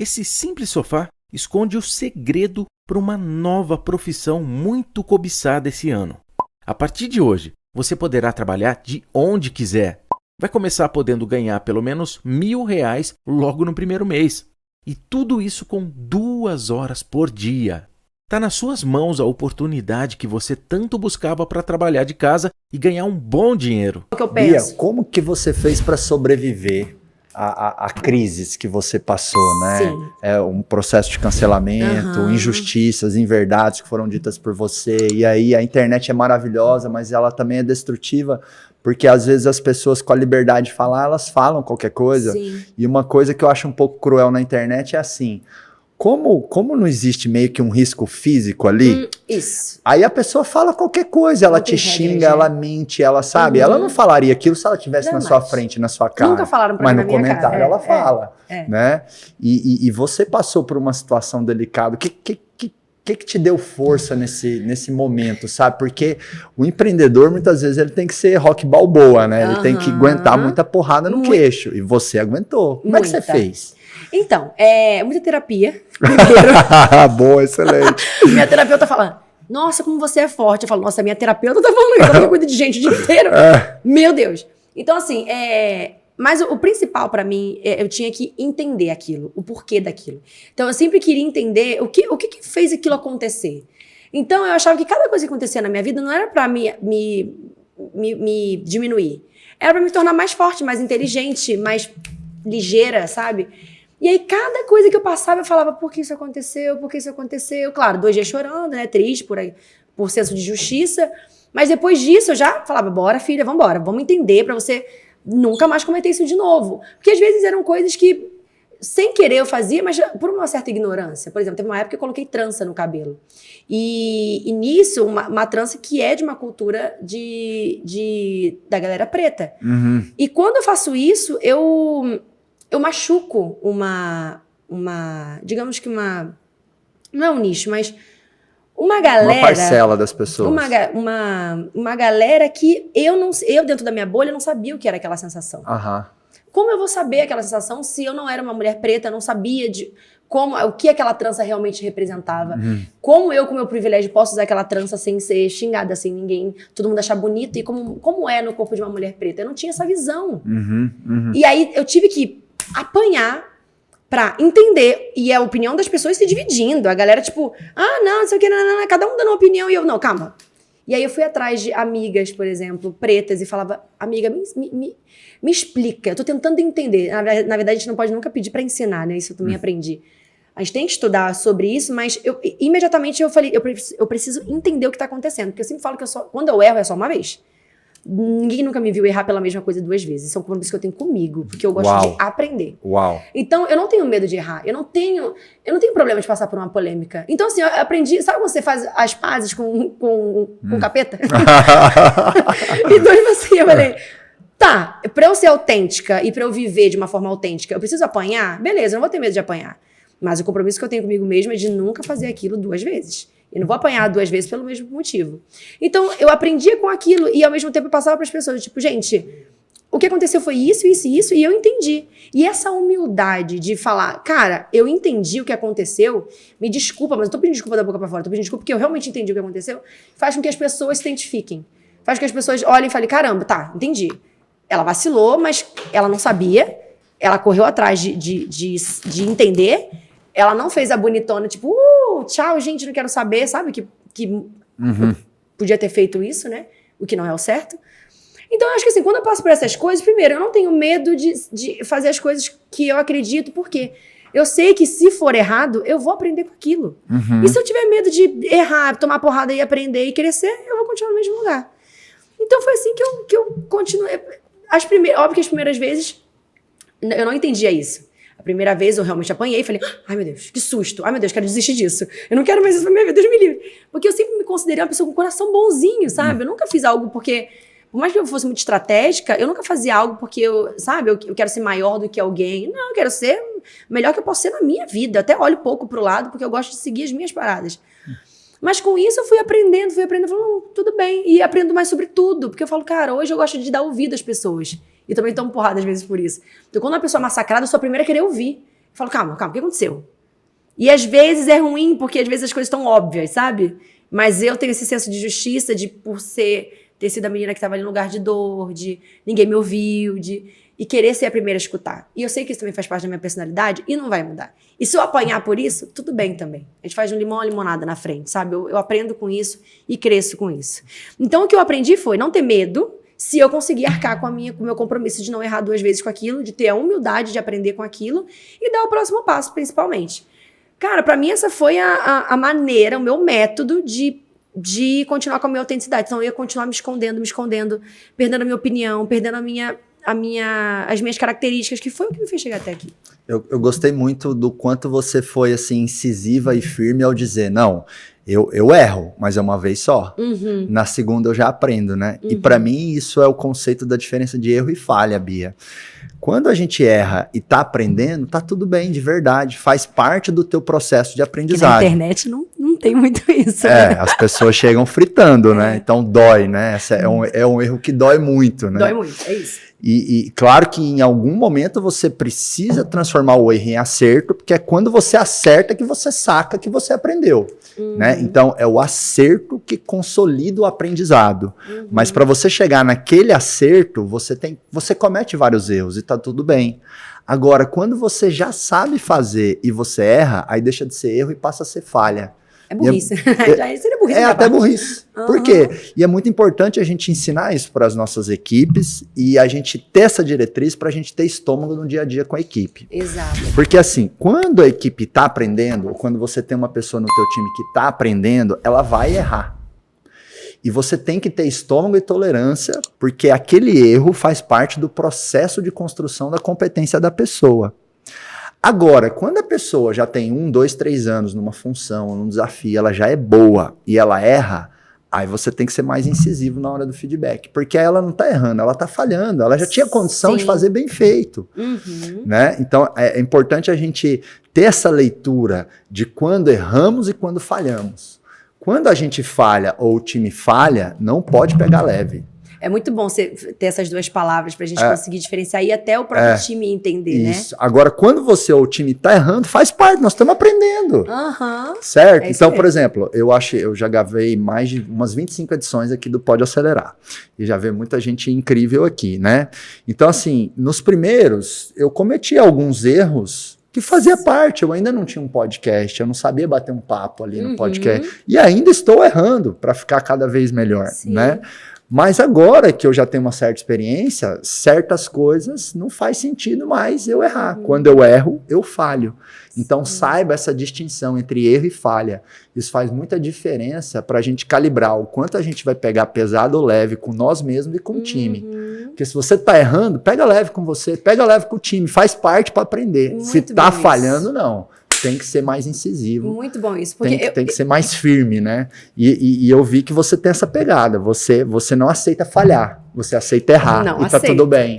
Esse simples sofá esconde o segredo para uma nova profissão muito cobiçada esse ano. A partir de hoje, você poderá trabalhar de onde quiser. Vai começar podendo ganhar pelo menos R$ 1.000 logo no primeiro mês. E tudo isso com 2 horas por dia. Está nas suas mãos a oportunidade que você tanto buscava para trabalhar de casa e ganhar um bom dinheiro. O que eu penso? Bia, como que você fez para sobreviver a crises que você passou, né? Sim. Um processo de cancelamento, injustiças, inverdades que foram ditas por você. E aí a internet é maravilhosa, mas ela também é destrutiva, porque às vezes as pessoas com a liberdade de falar, elas falam qualquer coisa. Sim. E uma coisa que eu acho um pouco cruel na internet é assim... Como não existe meio que um risco físico ali, Isso. aí a pessoa fala qualquer coisa, ela Não te tem xinga, regra, ela mente, ela sabe, ela não falaria aquilo se ela estivesse na Jamais. sua frente, na sua cara. Nunca falaram pra mas mim no na minha comentário cara. ela fala, é. né? E você passou por uma situação delicada, o que te deu força nesse momento, sabe? Porque o empreendedor, muitas vezes, ele tem que ser Rock Balboa, né? Ele tem que aguentar muita porrada no queixo, e você aguentou. Como é que você fez? Então, muita terapia. Boa, excelente. Minha terapeuta fala, nossa, como você é forte. Eu falo, nossa, minha terapeuta tá falando isso, ela cuida de gente o dia inteiro. Meu Deus. Então, assim, mas o principal pra mim, eu tinha que entender aquilo, o porquê daquilo. Então, eu sempre queria entender o que fez aquilo acontecer. Então, eu achava que cada coisa que acontecia na minha vida não era pra me diminuir. Era pra me tornar mais forte, mais inteligente, mais ligeira, sabe? E aí, cada coisa que eu passava, eu falava, por que isso aconteceu? Por que isso aconteceu? Claro, 2 dias chorando, né? Triste por senso de justiça. Mas depois disso, eu já falava, bora, filha, vambora. Vamos entender pra você nunca mais cometer isso de novo. Porque às vezes eram coisas que, sem querer, eu fazia, mas por uma certa ignorância. Por exemplo, teve uma época que eu coloquei trança no cabelo. E nisso, uma trança que é de uma cultura da galera preta. E quando eu faço isso, eu machuco digamos que não é um nicho, mas uma galera... Uma parcela das pessoas. Uma galera que eu dentro da minha bolha, não sabia o que era aquela sensação. Como eu vou saber aquela sensação se eu não era uma mulher preta, eu não sabia o que aquela trança realmente representava? Como eu, com meu privilégio, posso usar aquela trança sem ser xingada, sem ninguém, todo mundo achar bonito? E como é no corpo de uma mulher preta? Eu não tinha essa visão. E aí eu tive que apanhar pra entender, e a opinião das pessoas se dividindo, a galera tipo, não sei o que, não, cada um dando uma opinião, e eu, não, calma. E aí eu fui atrás de amigas, por exemplo, pretas, e falava, amiga, me explica, eu tô tentando entender. Na verdade, a gente não pode nunca pedir pra ensinar, né, isso eu também aprendi. A gente tem que estudar sobre isso, mas imediatamente eu falei, eu preciso entender o que tá acontecendo, porque eu sempre falo que quando eu erro é só uma vez. Ninguém nunca me viu errar pela mesma coisa 2 vezes. Isso é um compromisso que eu tenho comigo, porque eu gosto de aprender. Então, eu não tenho medo de errar. Eu não tenho problema de passar por uma polêmica. Então, assim, eu aprendi... Sabe quando você faz as pazes com capeta? Então, tipo assim, eu falei... Tá, pra eu ser autêntica e pra eu viver de uma forma autêntica, eu preciso apanhar? Beleza, eu não vou ter medo de apanhar. Mas o compromisso que eu tenho comigo mesmo é de nunca fazer aquilo 2 vezes. Eu não vou apanhar 2 vezes pelo mesmo motivo. Então, eu aprendia com aquilo e, ao mesmo tempo, eu passava para as pessoas. Tipo, gente, o que aconteceu foi isso, isso e isso, e eu entendi. E essa humildade de falar, cara, eu entendi o que aconteceu, me desculpa, mas eu tô pedindo desculpa da boca para fora, tô pedindo desculpa porque eu realmente entendi o que aconteceu, faz com que as pessoas se identifiquem. Faz com que as pessoas olhem e falem, caramba, tá, entendi. Ela vacilou, mas ela não sabia, ela correu atrás de entender, ela não fez a bonitona, tipo, tchau, gente, não quero saber, sabe? Que podia ter feito isso, né? O que não é o certo. Então, eu acho que assim, quando eu passo por essas coisas, primeiro, eu não tenho medo de fazer as coisas que eu acredito, porque eu sei que se for errado, eu vou aprender com aquilo. E se eu tiver medo de errar, tomar porrada e aprender e crescer, eu vou continuar no mesmo lugar. Então, foi assim que eu continuei. Óbvio que as primeiras vezes, eu não entendia isso. A primeira vez eu realmente apanhei e falei, ai meu Deus, que susto, ai meu Deus, quero desistir disso. Eu não quero mais isso na minha vida, Deus me livre. Porque eu sempre me considerei uma pessoa com coração bonzinho, sabe? Eu nunca fiz algo porque, por mais que eu fosse muito estratégica, eu nunca fazia algo porque eu quero ser maior do que alguém. Não, eu quero ser o melhor que eu posso ser na minha vida. Eu até olho pouco pro lado porque eu gosto de seguir as minhas paradas. Mas com isso eu fui aprendendo, falando, tudo bem. E aprendo mais sobre tudo, porque eu falo, cara, hoje eu gosto de dar ouvido às pessoas. E também tomo porrada às vezes por isso. Então, quando uma pessoa é massacrada, eu sou a primeira a querer ouvir. falo, calma, o que aconteceu? E às vezes é ruim, porque às vezes as coisas estão óbvias, sabe? Mas eu tenho esse senso de justiça, de por ter sido a menina que estava ali no lugar de dor, de ninguém me ouviu, e querer ser a primeira a escutar. E eu sei que isso também faz parte da minha personalidade e não vai mudar. E se eu apanhar por isso, tudo bem também. A gente faz um limão a limonada na frente, sabe? Eu aprendo com isso e cresço com isso. Então o que eu aprendi foi não ter medo, se eu conseguir arcar com o meu compromisso de não errar 2 vezes com aquilo, de ter a humildade de aprender com aquilo e dar o próximo passo, principalmente. Cara, pra mim essa foi a maneira, o meu método de continuar com a minha autenticidade. Então eu ia continuar me escondendo, perdendo a minha opinião, perdendo as minhas características, que foi o que me fez chegar até aqui. Eu gostei muito do quanto você foi assim incisiva e firme ao dizer, não, eu erro, mas é uma vez só. Uhum. Na segunda eu já aprendo, né? Uhum. E pra mim isso é o conceito da diferença de erro e falha, Bia. Quando a gente erra e tá aprendendo, tá tudo bem, de verdade. Faz parte do teu processo de aprendizagem. Porque na internet não tem muito isso, né? As pessoas chegam fritando, né? Então dói, né? É um erro que dói muito, né? Dói muito, é isso. E claro que em algum momento você precisa transformar o erro em acerto, porque é quando você acerta que você saca que você aprendeu, né? Então é o acerto que consolida o aprendizado. Mas para você chegar naquele acerto, você comete vários erros e tá tudo bem. Agora, quando você já sabe fazer e você erra, aí deixa de ser erro e passa a ser falha. É burrice. Já seria burrice. É até burrice. Por quê? E é muito importante a gente ensinar isso para as nossas equipes e a gente ter essa diretriz para a gente ter estômago no dia a dia com a equipe. Exato. Porque assim, quando a equipe está aprendendo, ou quando você tem uma pessoa no teu time que está aprendendo, ela vai errar. E você tem que ter estômago e tolerância, porque aquele erro faz parte do processo de construção da competência da pessoa. Agora, quando a pessoa já tem 1, 2, 3 anos numa função, num desafio, ela já é boa e ela erra, aí você tem que ser mais incisivo na hora do feedback. Porque aí ela não está errando, ela está falhando, ela já tinha condição de fazer bem feito. Né? Então, é importante a gente ter essa leitura de quando erramos e quando falhamos. Quando a gente falha ou o time falha, não pode pegar leve. É muito bom você ter essas 2 palavras pra gente conseguir diferenciar e até o próprio time entender, isso. Né? Agora, quando você ou o time tá errando, faz parte, nós estamos aprendendo. Certo? Então, por exemplo, eu já gravei mais de umas 25 edições aqui do Pode Acelerar. E já veio muita gente incrível aqui, né? Então, assim, nos primeiros, eu cometi alguns erros que fazia parte. Eu ainda não tinha um podcast, eu não sabia bater um papo ali no podcast. E ainda estou errando para ficar cada vez melhor, né? Mas agora que eu já tenho uma certa experiência, certas coisas não faz sentido mais eu errar. Quando eu erro, eu falho. Então saiba essa distinção entre erro e falha. Isso faz muita diferença para a gente calibrar o quanto a gente vai pegar pesado ou leve com nós mesmos e com o time. Porque se você está errando, pega leve com você, pega leve com o time, faz parte para aprender. Se está falhando, não. Tem que ser mais incisivo. Muito bom isso. Porque tem que ser mais firme, né? E eu vi que você tem essa pegada. Você não aceita falhar. Você aceita errar. E tá tudo bem.